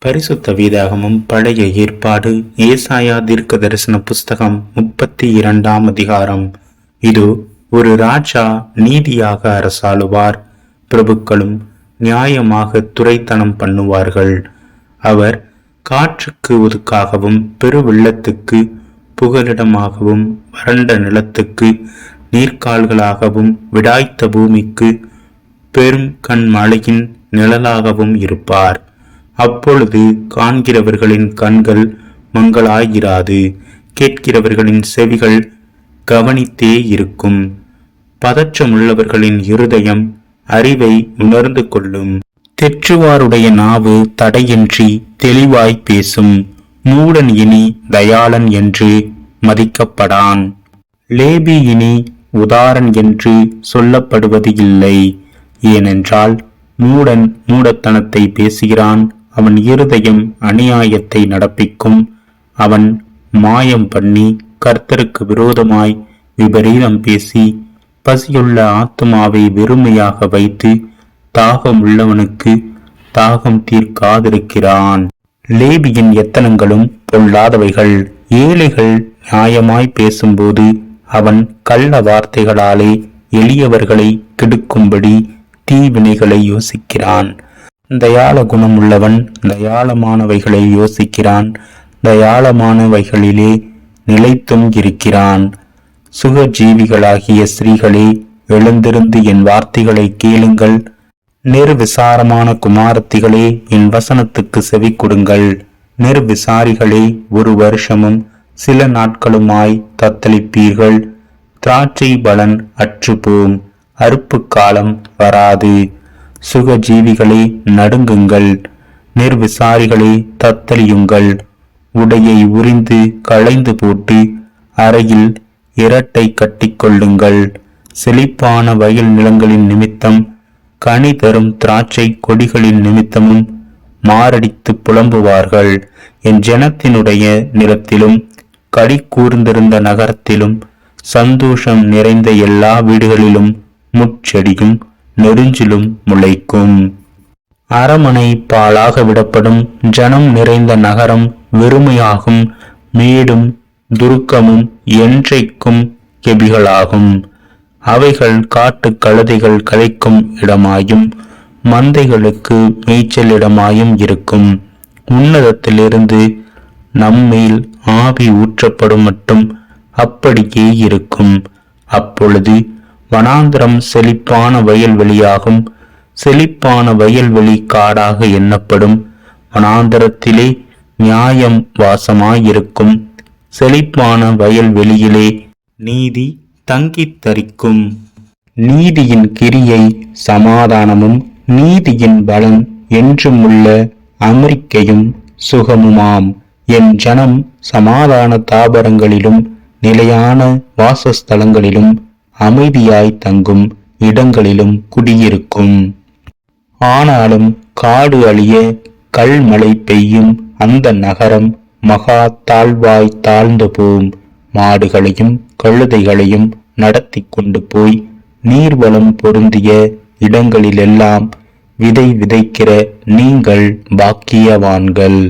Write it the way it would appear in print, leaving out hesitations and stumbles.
பரிசுத்த வேதாகமம் பழைய ஏற்பாடு ஏசாயா தீர்க்க தரிசன புஸ்தகம் 32ஆம் அதிகாரம். இது ஒரு ராஜா நீதியாக அரசாளுவார், பிரபுக்களும் நியாயமாக துரைத்தனம் பண்ணுவார்கள். அவர் காற்றுக்கு ஒதுக்காகவும் பெருவெள்ளத்துக்கு புகலிடமாகவும் வறண்ட நிலத்துக்கு நீர்க்கால்களாகவும் விடாய்த்த பூமிக்கு பெரும் கண்மழையின் நிழலாகவும் இருப்பார். அப்பொழுது காண்கிறவர்களின் கண்கள் மங்களாயிராது, கேட்கிறவர்களின் செவிகள் கவனித்தே இருக்கும். பதற்றமுள்ளவர்களின் இருதயம் அறிவை உணர்ந்து கொள்ளும். தெற்றுவாருடைய நாவு தடையின்றி தெளிவாய் பேசும். மூடன் இனி தயாளன் என்று மதிக்கப்படான். லேபி இனி உதாரன் என்று சொல்லப்படுவது இல்லை. ஏனென்றால் மூடன் மூடத்தனத்தை பேசுகிறான். அவன் இருதயம் அநியாயத்தை நடப்பிக்கும். அவன் மாயம் பண்ணி கர்த்தருக்கு விரோதமாய் விபரீதம் பேசி பசியுள்ள ஆத்துமாவை வெறுமையாக வைத்து தாகம் உள்ளவனுக்கு தாகம் தீர்க்காதிருக்கிறான். லேபியின் எத்தனங்களும் பொல்லாதவைகள். ஏழைகள் நியாயமாய் பேசும்போது அவன் கள்ள வார்த்தைகளாலே எளியவர்களை கெடுக்கும்படி தீவினைகளை யோசிக்கிறான். தயாள குணம் உள்ளவன் தயாளமானவைகளை யோசிக்கிறான், தயாளமானவைகளிலே நிலைத்தும் இருக்கிறான். சுகஜீவிகளாகிய ஸ்திரீகளே, எழுந்திருந்து என் வார்த்தைகளை கேளுங்கள். நிர்விசாரமான குமாரத்திகளே, என் வசனத்துக்கு செவி கொடுங்கள். நிர்விசாரிகளே, ஒரு வருஷமும் சில நாட்களுமாய் தத்தளிப்பீர்கள். திராட்சை பலன் அற்றுப்போம், அறுப்பு காலம் வராது. சுகஜீவிகளே, நடுங்குங்கள். நிர்விசாரிகளே, தத்தளியுங்கள். உடையை உரிந்து களைந்து போட்டு அறையில் இரட்டை கட்டிக்கொள்ளுங்கள். செழிப்பான வயல் நிலங்களின் நிமித்தம் கனி தரும் திராட்சை கொடிகளின் நிமித்தமும் மாரடித்து புலம்புவார்கள். என் ஜனத்தினுடைய நிலத்திலும் களி கூர்ந்திருந்த நகரத்திலும் சந்தோஷம் நிறைந்த எல்லா வீடுகளிலும் முட்செடியும் நெருஞ்சிலும் முளைக்கும். அரமனை பாழாக விடப்படும். ஜனம் நிறைந்த நகரம் வெறுமையாகும். மேடும் துருக்கமும் என்றைக்கும் கெபிகளாகும். அவைகள் காட்டு கழுதைகள் களைக்கும் இடமாயும் மந்தைகளுக்கு மேய்ச்சல் இடமாயும் இருக்கும். உன்னதத்திலிருந்து நம்மேல் ஆவி ஊற்றப்படும் மட்டும் அப்படியே இருக்கும். அப்பொழுது வனாந்திரம் செழிப்பான வயல்வெளியாகும். செழிப்பான வயல்வெளி காடாக எண்ணப்படும். வனாந்திரத்திலே நியாயம் வாசமாயிருக்கும். செழிப்பான வயல்வெளியிலே நீதி தங்கித் தரிக்கும். நீதியின் கிரியை சமாதானமும் நீதியின் பலன் என்றும் உள்ள அமெரிக்கையும் சுகமுமாம். என் ஜனம் சமாதான தாபரங்களிலும் நிலையான வாசஸ்தலங்களிலும் அமைதியாய் தங்கும் இடங்களிலும் குடியிருக்கும். ஆனாலும் காடு அழிய கல்மழை பெய்யும். அந்த நகரம் மகா தாழ்வாய் தாழ்ந்து போம். மாடுகளையும் கழுதைகளையும் நடத்தி கொண்டு போய் நீர்வளம் பொருந்திய இடங்களிலெல்லாம் விதை விதைக்கிற நீங்கள் பாக்கியவான்கள்.